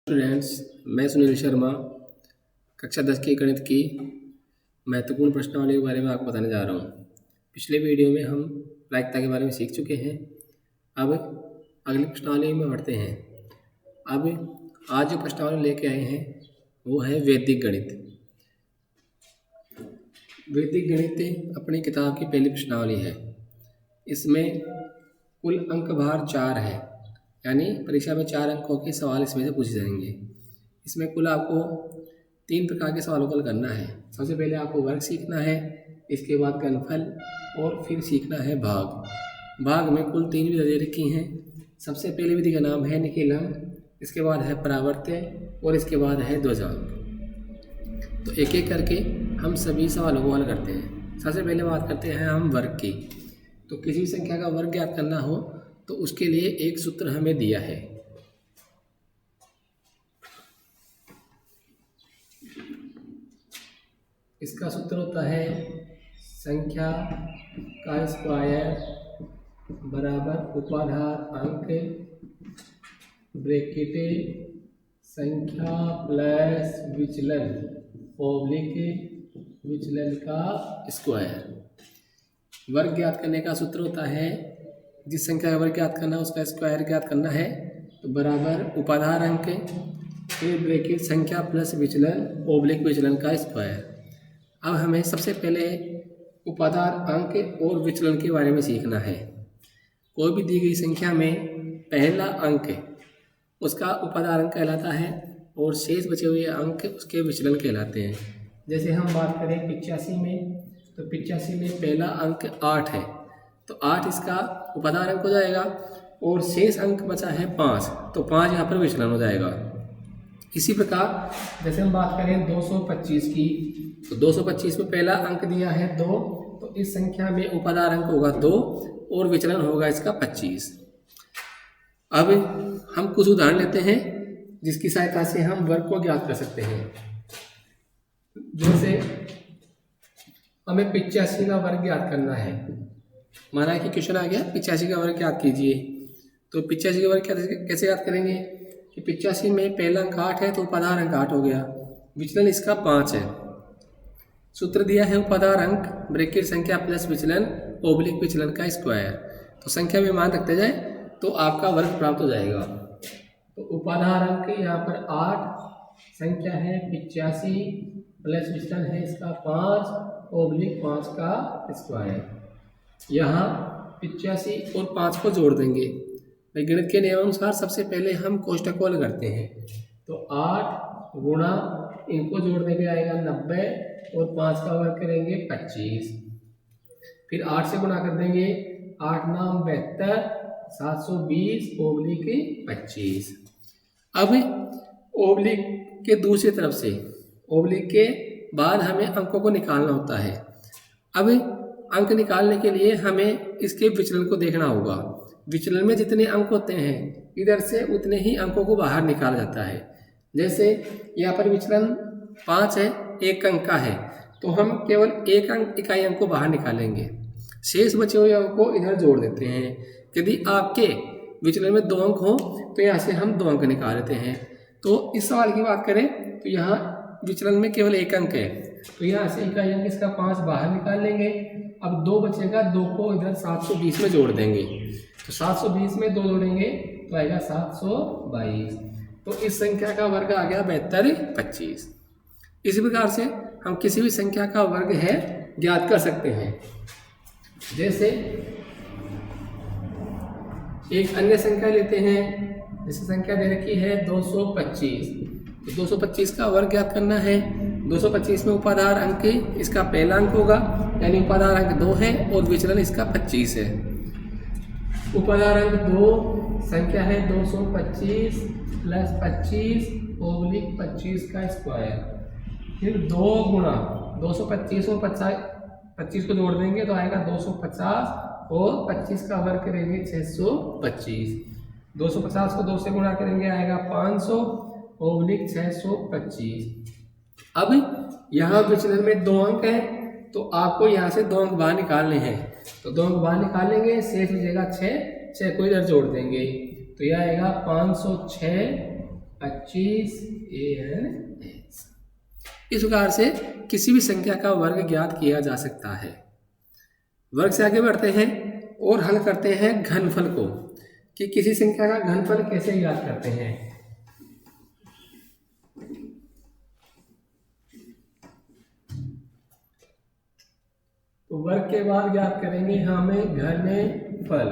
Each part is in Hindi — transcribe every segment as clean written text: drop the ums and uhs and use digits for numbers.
स्टूडेंट्स, मैं सुनील शर्मा कक्षा 10 की गणित की महत्वपूर्ण प्रश्नावली के बारे में आपको बताने जा रहा हूँ। पिछले वीडियो में हम प्रायिकता के बारे में सीख चुके हैं। अब अगली प्रश्नावली में बढ़ते हैं। अब आज जो प्रश्नावली लेके आए हैं वो है वैदिक गणित। वैदिक गणित अपनी किताब की पहली प्रश्नावली है। इसमें कुल अंक भार 4 है, यानी परीक्षा में 4 अंकों के सवाल इसमें से पूछे जाएंगे। इसमें कुल आपको 3 प्रकार के सवालों को हल करना है। सबसे पहले आपको वर्ग सीखना है, इसके बाद घनफल और फिर सीखना है भाग। भाग में कुल 3 विधियाँ दे रखी हैं। सबसे पहली विधि का नाम है निखिलम, इसके बाद है परावर्त्य और इसके बाद है ध्वजांक। तो एक एक करके हम सभी सवालों को हल करते हैं। सबसे पहले बात करते हैं हम वर्ग की। तो किसी भी संख्या का वर्ग ज्ञात करना हो तो उसके लिए एक सूत्र हमें दिया है। इसका सूत्र होता है संख्या का स्क्वायर बराबर उपाधार अंक ब्रैकेटे संख्या प्लस विचलन ऑब्लिक विचलन का स्क्वायर। वर्ग ज्ञात करने का सूत्र होता है, जिस संख्या का वर्ग ज्ञात करना है उसका स्क्वायर ज्ञात करना है, तो बराबर उपाधार अंक फिर ब्रैकेट संख्या प्लस विचलन ऑब्लिक विचलन का स्क्वायर। अब हमें सबसे पहले उपाधार अंक और विचलन के बारे में सीखना है। कोई भी दी गई संख्या में पहला अंक उसका उपाधार अंक कहलाता है और शेष बचे हुए अंक उसके विचलन कहलाते हैं। जैसे हम बात करें 85 में, तो 85 में पहला अंक 8 है, तो 8 इसका उपाधार अंक हो जाएगा और शेष अंक बचा है 5, तो 5 यहाँ पर विचलन हो जाएगा। इसी प्रकार जैसे हम बात करें 225 की, तो 225 में पहला अंक दिया है 2, तो इस संख्या में उपाधार अंक होगा 2 और विचलन होगा इसका 25। अब हम कुछ उदाहरण लेते हैं जिसकी सहायता से हम वर्ग को ज्ञात कर सकते हैं। जैसे हमें 85 का वर्ग ज्ञात करना है। माना कि क्वेश्चन आ गया 85 का वर्ग ज्ञात कीजिए, तो 85 का वर्ग कैसे ज्ञात करेंगे कि 85 में पहला अंक 8 है तो उपाधार अंक 8 हो गया, विचलन इसका 5 है। सूत्र दिया है उपाधार अंक ब्रैकेट संख्या प्लस विचलन ऑब्लिक विचलन का स्क्वायर। तो संख्या में मान रखते जाए तो आपका वर्ग प्राप्त हो जाएगा। तो उपाधार अंक यहाँ पर 8, संख्या है 85 प्लस विचलन है इसका 5 ऑब्लिक 5 का स्क्वायर। यहाँ 85 और 5 को जोड़ देंगे। गणित के नियमानुसार सबसे पहले हम कोष्ठक को हल करते हैं। तो 8 गुणा इनको जोड़ने पे आएगा 90 और 5 का वर्ग करेंगे 25। फिर 8 से गुणा कर देंगे, 8 नाम 72 720 ऑब्लिक 25। अब ऑब्लिक के दूसरी तरफ से ऑब्लिक के बाद हमें अंकों को निकालना होता है। अब अंक निकालने के लिए हमें इसके विचलन को देखना होगा। विचलन में जितने अंक होते हैं इधर से उतने ही अंकों को बाहर निकाला जाता है। जैसे यहाँ पर विचलन 5 है, 1 अंक का है, तो हम केवल 1 अंक इकाई अंक को बाहर निकालेंगे, शेष बचे हुए अंक को इधर जोड़ देते हैं। यदि आपके विचलन में 2 अंक हो तो यहाँ से हम 2 अंक निकाल लेते हैं। तो इस सवाल की बात करें तो यहाँ विचलन में केवल 1 अंक है, तो यहाँ से इकाई अंक इसका 5 बाहर निकाल लेंगे। अब 2 बचेगा, 2 को इधर 720 में जोड़ देंगे, तो 720 में 2 जोड़ेंगे तो आएगा 722। तो इस संख्या का वर्ग आ गया 72 25। इसी प्रकार से हम किसी भी संख्या का वर्ग है ज्ञात कर सकते हैं। जैसे एक अन्य संख्या लेते हैं, जिसकी संख्या दे रखी है 225। तो 225 का वर्ग ज्ञात करना है। 225 में उपाधार अंक इसका पहला अंक होगा, यानी उपाधार अंक 2 है और विचलन इसका 25 है। उपाधार अंक 2 संख्या है 225 प्लस 25 ऑब्लिक 25 का स्क्वायर। फिर 2 गुणा 225 और 25 को जोड़ देंगे तो आएगा 250 और 25 का वर्ग करेंगे 625। 250 को 2 से गुणा करेंगे आएगा 500 ऑब्लिक 625। अब यहाँ विचलन में 2 अंक है, तो आपको यहाँ से 2 अंक बाहर निकालने हैं। तो 2 अंक बाहर निकालेंगे, शेष बचेगा 6 को इधर जोड़ देंगे, तो यह आएगा 506 25 ANS। इस प्रकार से किसी भी संख्या का वर्ग ज्ञात किया जा सकता है। वर्ग से आगे बढ़ते हैं और हल करते हैं घनफल को, कि किसी संख्या का घनफल कैसे ज्ञात करते हैं। तो वर्ग के बाद ज्ञात करेंगे हमें घनफल।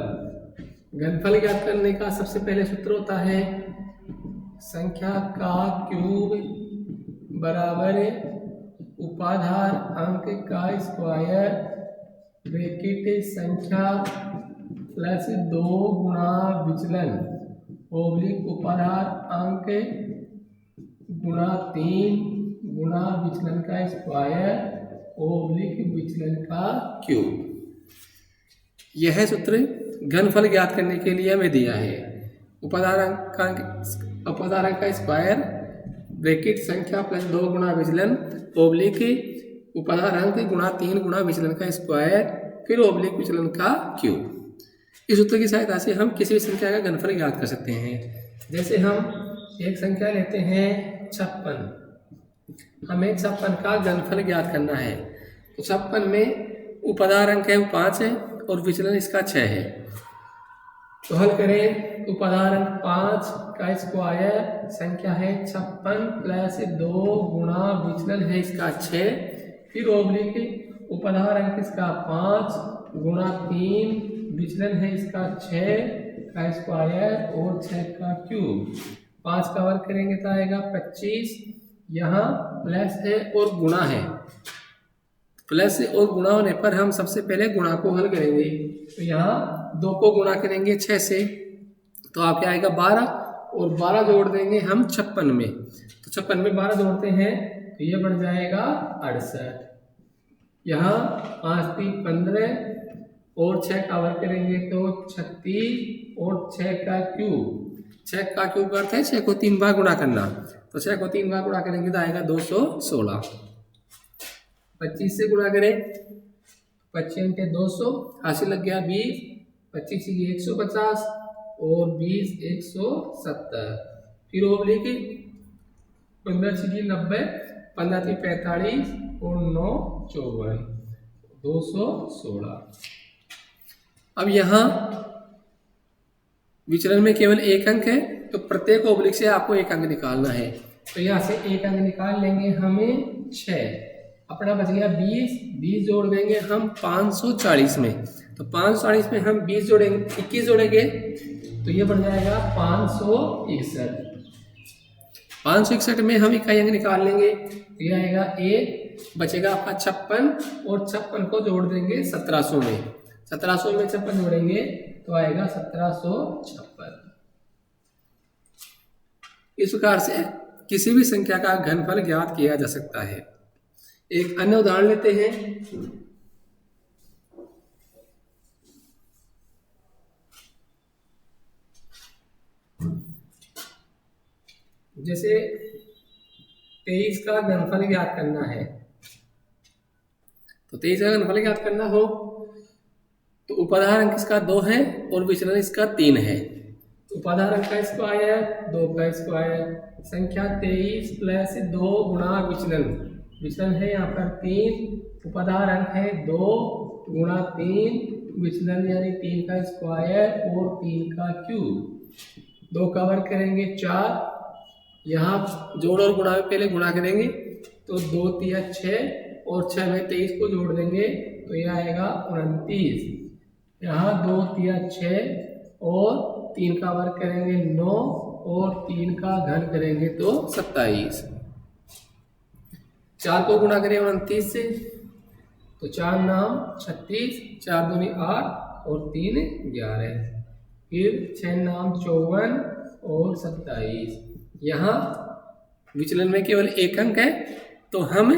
घनफल ज्ञात करने का सबसे पहले सूत्र होता है संख्या का क्यूब बराबर उपाधार अंक का स्क्वायर ब्रैकेट संख्या प्लस 2 गुणा विचलन ओब्लिक उपाधार अंक गुणा 3 गुणा विचलन का स्क्वायर ओब्लिक विचलन का क्यूब। यह सूत्र घनफल ज्ञात करने के लिए हमें दिया है। उपाधार अंक का स्क्वायर ब्रैकेट संख्या प्लस 2 गुणा विचलन ओब्लिक उपाधार अंक गुणा 3 गुणा विचलन का स्क्वायर फिर ओब्लिक विचलन का क्यूब। इस सूत्र की सहायता से हम किसी भी संख्या का घनफल ज्ञात कर सकते हैं। जैसे हम एक संख्या लेते हैं 56, हमें 56 का घनफल ज्ञात करना है। तो 56 में उपाधार अंक है 5 है और विचलन इसका 6 है। तो हल करें, उपाधार अंक 5 का स्क्वायर संख्या है 56 प्लस 2 गुणा विचलन है इसका 6 फिर ओब्लिक उपाधार अंक इसका 5 गुणा 3 विचलन है इसका 6 का स्क्वायर और 6 का क्यूब। 5 का वर्ग करेंगे तो आएगा 25। यहाँ प्लस है और गुणा है, प्लस और गुणा होने पर हम सबसे पहले गुणा को हल करेंगे। तो यहाँ 2 को गुणा करेंगे 6 से तो आपके आएगा 12 और 12 जोड़ देंगे हम 56 में। तो 56 में 12 जोड़ते हैं तो ये बन जाएगा 68। यहाँ 5 3 15 और 6 का वर्ग करेंगे तो 36 और 6 का क्यूब। 6 का क्यूब करते हैं 6 को 3 बार गुणा करना, तो 6 को 3 बार गुणा करेंगे तो आएगा 216। 25 से गुणा करें, 25 के 200 हासिल लग गया 20, 25 की 150 और 20 170 फिर ओब्लिक 15 की 90, 15 की 45 और 9 54 216। अब यहाँ विचलन में केवल एक अंक है तो प्रत्येक ओब्लिक से आपको एक अंक निकालना है। तो यहाँ से एक अंक निकाल लेंगे हमें 6, अपना बच गया 20 जोड़ देंगे हम 540 में। तो 540 में हम 20 जोड़ेंगे 21 जोड़ेंगे तो ये बन जाएगा 561। 561 में हम इकाई अंक निकाल लेंगे तो ये आएगा 1, बचेगा आपका 56 और 56 को जोड़ देंगे 1700 में। 1700 में 56 जोड़ेंगे तो आएगा 1756। इस प्रकार से किसी भी संख्या का घनफल ज्ञात किया जा सकता है। एक अन्य उदाहरण लेते हैं। जैसे 23 का घनफल ज्ञात करना है, तो 23 का घनफल ज्ञात करना हो तो उपाधार अंक इसका 2 है और विचलन इसका 3 है। उपाधार अंक का स्क्वायर 2 का स्क्वायर संख्या 23 प्लस 2 गुणा विचलन, विचलन है यहाँ पर 3, उपाधार अंक है 2 गुणा 3 विचलन यानी 3 का स्क्वायर और 3 का क्यूब। 2 का वर्ग करेंगे 4, यहाँ जोड़ और गुणा में पहले गुणा करेंगे तो 2 3 6 और 6 में 23 को जोड़ देंगे तो यह आएगा 29। यहाँ 2 3 6 और 3 का वर्ग करेंगे 9 और 3 का घन करेंगे तो 27। 4 को गुणा करें 29 से तो 4 नाम 36, 4 दूनी 8 और 3 11, फिर 6 नाम 54 और 27। यहाँ विचलन में केवल एक अंक है तो हम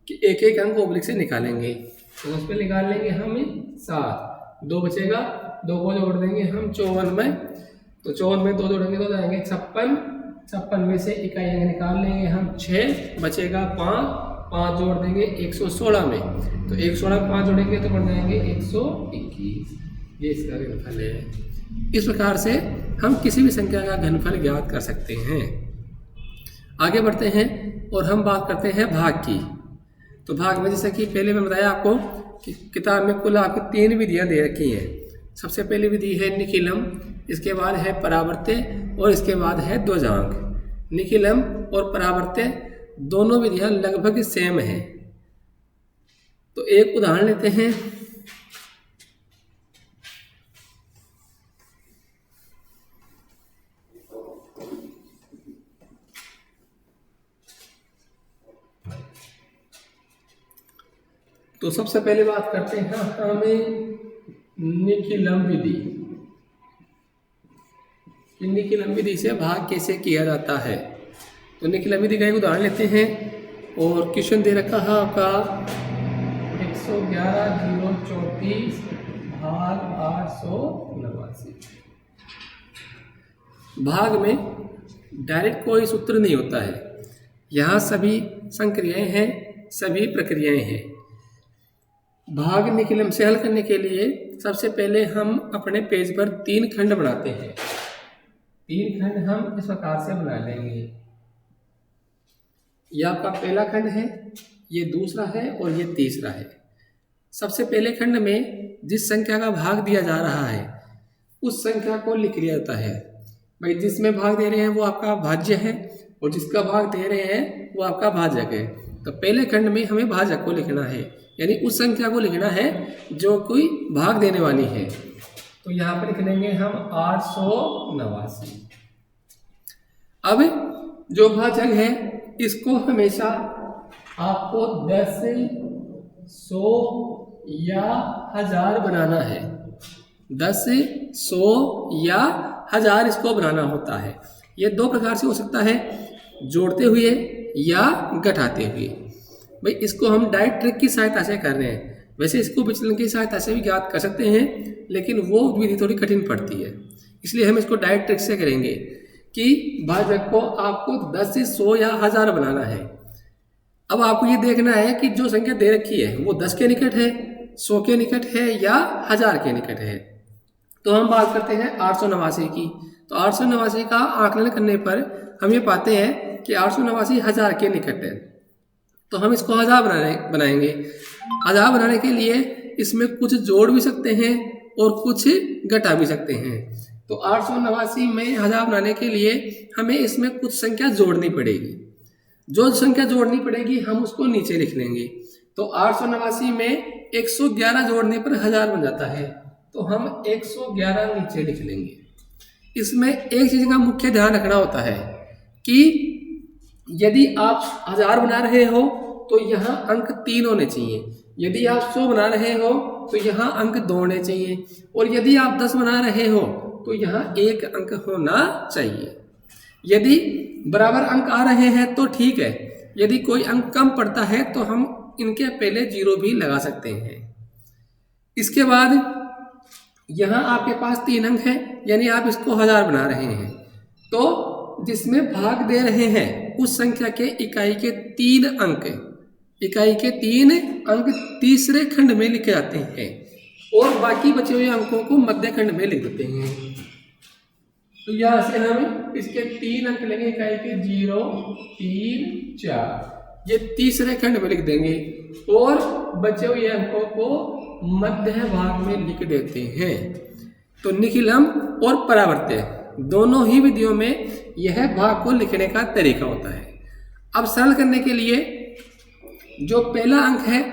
एक एक अंक ओब्लिक से निकालेंगे। तो उस पर निकाल लेंगे हम 7, 2 बचेगा, 2 को जोड़ देंगे हम 54 में। तो 54 में 2 जोड़ेंगे तो जाएंगे 56, 56 में से इकाई अंक निकाल लेंगे हम 6, बचेगा 5 जोड़ देंगे 116 में। तो 116 5 जोड़ेंगे तो बन जाएंगे 121। ये इसका घनफल है। इस प्रकार से हम किसी भी संख्या का घनफल ज्ञात कर सकते हैं। आगे बढ़ते हैं और हम बात करते हैं भाग की। तो भाग में जैसे कि पहले मैं बताया आपको कि किताब में कुल आपको 3 विधियां दे रखी हैं। सबसे पहली विधि है निखिलम, इसके बाद है परावर्त्य और इसके बाद है ध्वजांक। निखिलम और परावर्त्य दोनों विधियां लगभग सेम हैं। तो एक उदाहरण लेते हैं। तो सबसे पहले बात करते हैं हमें निखिलम विधि। निखिलम विधि से भाग कैसे किया जाता है। तो निखिलम विधि का एक उदाहरण लेते हैं और क्वेश्चन दे रखा है आपका 111,034 भाग 889। भाग में डायरेक्ट कोई सूत्र नहीं होता है, यहाँ सभी संक्रियाएं हैं, सभी प्रक्रियाएं हैं। भाग निखिलम से हल करने के लिए सबसे पहले हम अपने पेज पर 3 खंड बनाते हैं। 3 खंड हम इस प्रकार से बना लेंगे। यह आपका पहला खंड है, ये दूसरा है और ये तीसरा है। सबसे पहले खंड में जिस संख्या का भाग दिया जा रहा है उस संख्या को लिख लिया जाता है। भाई जिसमें भाग दे रहे हैं वो आपका भाज्य है और जिसका भाग दे रहे हैं वो आपका भाजक है। तो पहले खंड में हमें भाजक को लिखना है, यानी उस संख्या को लिखना है जो कोई भाग देने वाली है। तो यहाँ पर लिख लेंगे हम 889। अब जो भाजक है इसको हमेशा आपको 10, 100 या 1000 बनाना है। 10, 100 या 1000 इसको बनाना होता है। ये 2 प्रकार से हो सकता है, जोड़ते हुए या घटाते हुए। भाई इसको हम डायरेक्ट ट्रिक की सहायता से कर रहे हैं। वैसे इसको विचलन की सहायता से भी ज्ञात कर सकते हैं, लेकिन वो विधि थोड़ी कठिन पड़ती है, इसलिए हम इसको डायरेक्ट ट्रिक से करेंगे कि भाजक को आपको 10 से 100 या 1000 बनाना है। अब आपको ये देखना है कि जो संख्या दे रखी है वो 10 के निकट है, 100 के निकट है या 1000 के निकट है। तो हम बात करते हैं 889 की। तो 889 का आकलन करने पर हम ये पाते हैं कि 889 1000 के निकट है। तो हम इसको 1000 बनाएंगे। 1000 बनाने के लिए इसमें कुछ जोड़ भी सकते हैं और कुछ घटा भी सकते हैं। तो 889 में 1000 बनाने के लिए हमें इसमें कुछ संख्या जोड़नी पड़ेगी। जो संख्या जोड़नी पड़ेगी हम उसको नीचे लिख लेंगे। तो 889 में 111 जोड़ने पर 1000 बन जाता है, तो हम 111 नीचे लिख लेंगे। इसमें एक चीज का मुख्य ध्यान रखना होता है कि यदि आप 1000 बना रहे हो तो यहाँ अंक 3 होने चाहिए। यदि आप 100 बना रहे हो तो यहाँ अंक 2 होने चाहिए, और यदि आप 10 बना रहे हो तो यहाँ 1 अंक होना चाहिए। यदि बराबर अंक आ रहे हैं तो ठीक है, यदि कोई अंक कम पड़ता है तो हम इनके पहले 0 भी लगा सकते हैं। इसके बाद यहाँ आपके पास 3 अंक है, यानी आप इसको 1000 बना रहे हैं। तो जिसमें भाग दे रहे हैं उस संख्या के इकाई के 3 अंक, इकाई के 3 अंक तीसरे खंड में लिखे जाते हैं और बाकी बचे हुए अंकों को मध्य खंड में लिख देते हैं। तो यहाँ से हम इसके 3 अंक लेंगे, इकाई के 0, 3, 4, ये तीसरे खंड में लिख देंगे और बचे हुए अंकों को मध्य भाग में लिख देते हैं। तो निखिलम और परावर्त्य दोनों ही विधियों में यह भाग को लिखने का तरीका होता है। अब सरल करने के लिए जो पहला अंक है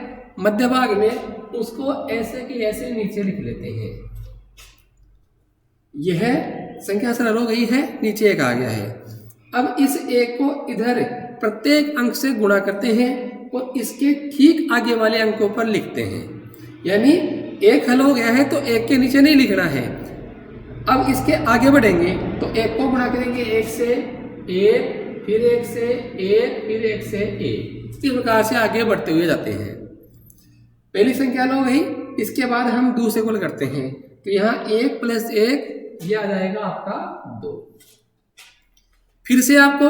मध्य भाग में उसको ऐसे के ऐसे नीचे लिख लेते हैं। यह संख्या सरल हो गई है, नीचे 1 आ गया है। अब इस 1 को इधर प्रत्येक अंक से गुणा करते हैं और इसके ठीक आगे वाले अंकों पर लिखते हैं। यानी 1 हल हो गया है तो 1 के नीचे नहीं लिखना है। अब इसके आगे बढ़ेंगे तो 1 को गुणा करेंगे 1 से 1, फिर 1 से 1, फिर 1 से 1, इस प्रकार से आगे बढ़ते हुए जाते हैं। पहली संख्या हो गई, इसके बाद हम दूसरे को करते हैं। तो यहाँ 1 + 1 ये आ जाएगा आपका 2। फिर से आपको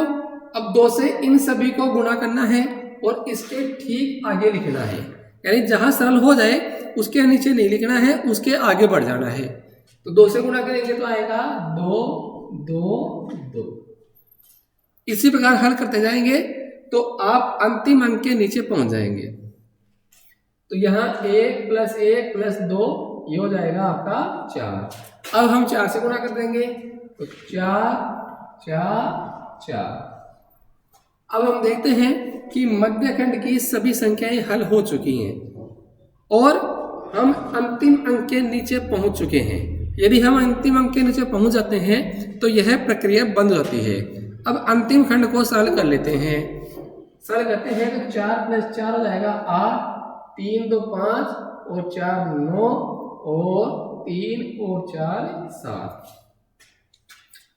अब 2 से इन सभी को गुणा करना है और इसके ठीक आगे लिखना है। यानी जहां सरल हो जाए उसके नीचे नहीं लिखना है, उसके आगे बढ़ जाना है। तो 2 से गुणा करेंगे तो आएगा 2, 2, 2। इसी प्रकार हल करते जाएंगे तो आप अंतिम अंक के नीचे पहुंच जाएंगे। तो यहाँ 1 + 1 + 2 ये हो जाएगा आपका 4। अब हम 4 से गुणा कर देंगे तो 4 4 4। अब हम देखते हैं कि मध्यखंड की सभी संख्याएं हल हो चुकी हैं और हम अंतिम अंक के नीचे पहुंच चुके हैं। यदि हम अंतिम अंक के नीचे पहुंच जाते हैं तो यह प्रक्रिया बंद हो जाती है। अब अंतिम खंड को सरल कर लेते हैं। सरल करते हैं तो 4 + 4 हो जाएगा 8, 3 2 5 और 4 9 और 3 और 4 7।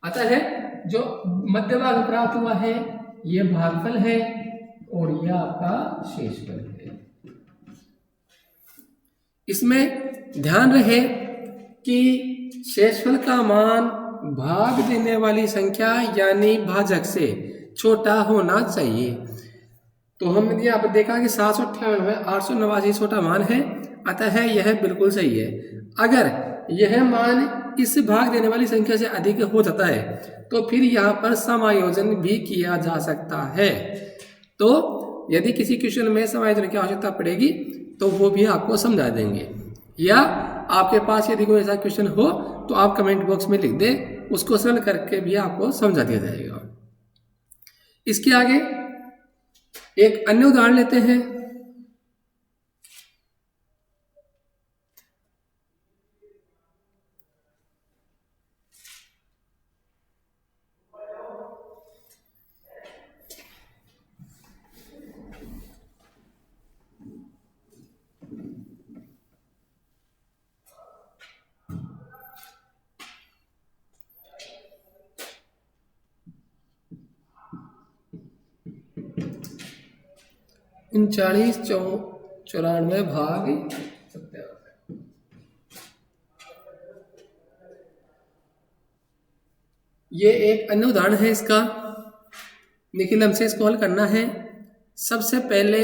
अतः है जो मध्य भाग प्राप्त हुआ है ये भागफल है और यह आपका शेषफल है। इसमें ध्यान रहे कि शेषफल का मान भाग देने वाली संख्या यानी भाजक से छोटा होना चाहिए। तो हमने यहाँ पर देखा कि 798 889 छोटा मान है, अतः यह बिल्कुल सही है। अगर यह मान इस भाग देने वाली संख्या से अधिक हो जाता है तो फिर यहाँ पर समायोजन भी किया जा सकता है। तो यदि किसी क्वेश्चन में समायोजन की आवश्यकता पड़ेगी तो वो भी आपको समझा देंगे, या आपके पास यदि कोई ऐसा क्वेश्चन हो तो आप कमेंट बॉक्स में लिख दें, उसको सरल करके भी आपको समझा दिया जाएगा। इसके आगे एक अन्य उदाहरण लेते हैं। इन 40 94 भाग 97। ये एक अन्य उदाहरण है इसका। निखिल हमसे इसको हल करना है। सबसे पहले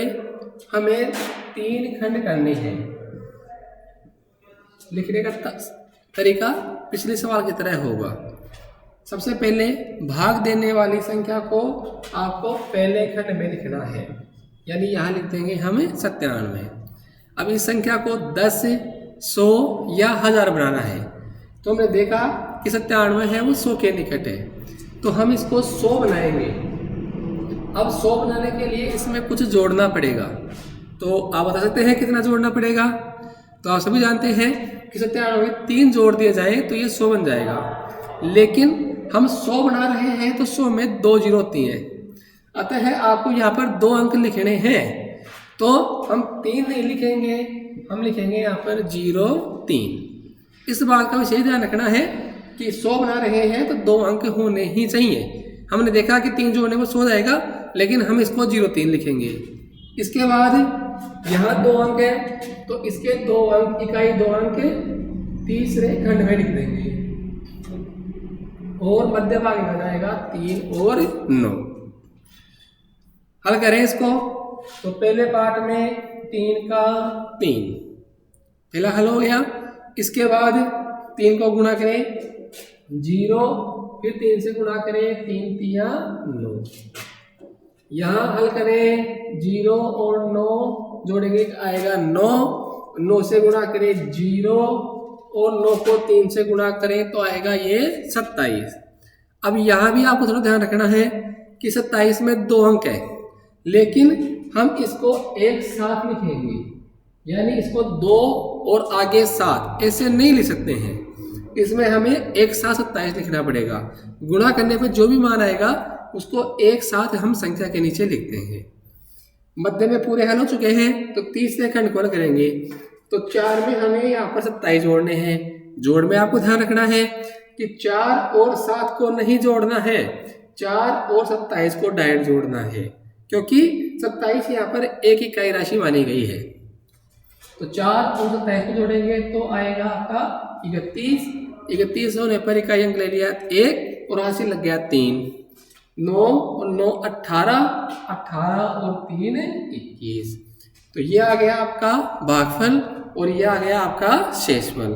हमें 3 खंड करने हैं। लिखने का तरीका पिछले सवाल की तरह होगा। सबसे पहले भाग देने वाली संख्या को आपको पहले खंड में लिखना है, यानी यहाँ लिख देंगे हमें 97। अब इस संख्या को 10, 100 या 1000 बनाना है। तो हमने देखा कि 97 है वो 100 के निकट है, तो हम इसको 100 बनाएंगे। अब 100 बनाने के लिए इसमें कुछ जोड़ना पड़ेगा। तो आप बता सकते हैं कितना जोड़ना पड़ेगा? तो आप सभी जानते हैं कि 97 में 3 जोड़ दिया जाए तो ये 100 बन जाएगा, लेकिन हम 100 बना रहे हैं तो 100 में 2 जीरो होती हैं, अतः आपको यहाँ पर 2 अंक लिखने हैं। तो हम 3 नहीं लिखेंगे, हम लिखेंगे यहाँ पर 0 3। इस बात का विशेष ध्यान रखना है कि 100 बना रहे हैं तो 2 अंक होने ही चाहिए। हमने देखा कि 3 जोड़ने पर 100 जाएगा, लेकिन हम इसको 0 3 लिखेंगे। इसके बाद यहाँ 2 अंक है तो इसके 2 अंक इकाई 2 अंक तीसरे खंड में लिख देंगे और मध्य भाग में जाएगा 3 और 9। हल करें इसको तो पहले पार्ट में 3 का 3 पहला हल हो गया। इसके बाद 3 को गुणा करें 0, फिर 3 से गुणा करें 3 3 9। यहाँ हल करें 0 और 9 जोड़ेंगे आएगा 9, 9 से गुणा करें 0 और 9 को 3 से गुणा करें तो आएगा ये 27। अब यहाँ भी आपको थोड़ा ध्यान रखना है कि 27 में 2 अंक है, लेकिन हम इसको एक साथ लिखेंगे, यानी इसको 2 और आगे 7 ऐसे नहीं लिख सकते हैं। इसमें हमें एक साथ 27 लिखना पड़ेगा। गुणा करने पर जो भी मान आएगा उसको एक साथ हम संख्या के नीचे लिखते हैं। मध्य में पूरे हल हो चुके हैं तो तीसरे खंड को हल करेंगे। तो 4 में हमें यहाँ पर 27 जोड़ने हैं। जोड़ में आपको ध्यान रखना है कि 4 और 7 को नहीं जोड़ना है, 4 और 27 को डायरेक्ट जोड़ना है, क्योंकि 27 यहाँ पर एक इकाई राशि मानी गई है। तो 4 और 27 को जोड़ेंगे तो आएगा आपका 31। 31 होने पर इकाई अंक ले लिया 1 और हासिल लग गया 3। 9 और 9 18, 18 और 3 21। तो ये आ गया आपका भागफल और ये आ गया आपका शेषफल।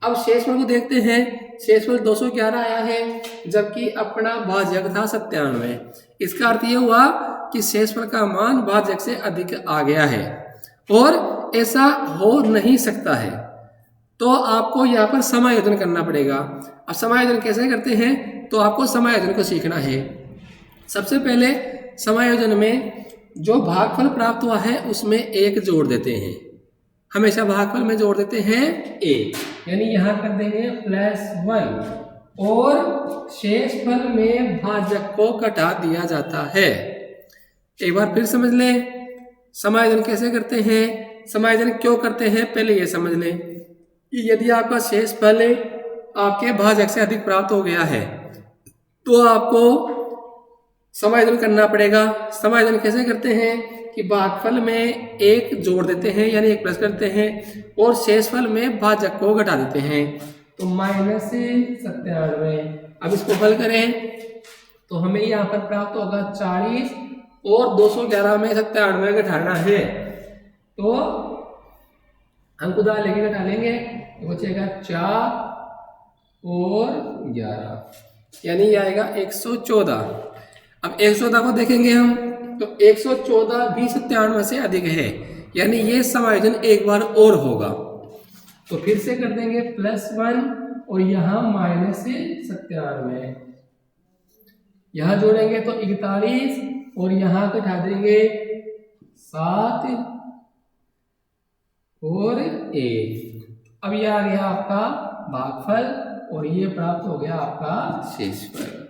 अब शेषफल को देखते हैं। शेषफल 211 आया है, जबकि अपना भाजक था 97। इसका अर्थ ये हुआ कि शेषफल का मान भाजक से अधिक आ गया है और ऐसा हो नहीं सकता है, तो आपको यहाँ पर समायोजन करना पड़ेगा। अब समायोजन कैसे करते हैं, तो आपको समायोजन को सीखना है। सबसे पहले समायोजन में जो भागफल प्राप्त हुआ है उसमें 1 जोड़ देते हैं, हमेशा भागफल में जोड़ देते हैं 1, यानी यहाँ कर देंगे +1 और शेषफल में भाजक को घटा दिया जाता है। एक बार फिर समझ लें समायोजन कैसे करते हैं, समायोजन क्यों करते हैं, पहले ये समझ लें कि यदि आपका शेषफल आपके भाजक से अधिक प्राप्त हो गया है तो आपको समायोजन करना पड़ेगा। समायोजन कैसे करते हैं कि भागफल में 1 जोड़ देते हैं यानी 1 प्लस करते हैं और शेषफल में भाजक को घटा देते हैं, तो -97। अब इसको हल करें तो हमें यहाँ पर प्राप्त होगा 40 और 211 में 97 घटाना है, तो अंक उधार लेके घटा लेंगे तो बचेगा 4 और 11 यानी ये आएगा 114। अब 114 को देखेंगे हम तो 114 भी 97 से अधिक है, यानी ये समायोजन एक बार और होगा। तो फिर से कर देंगे +1 और यहाँ -97, यहाँ जोड़ेंगे तो 41 और यहाँ घटा देंगे 7 और 1। अब ये आ गया आपका भागफल और ये प्राप्त हो गया आपका शेषफल।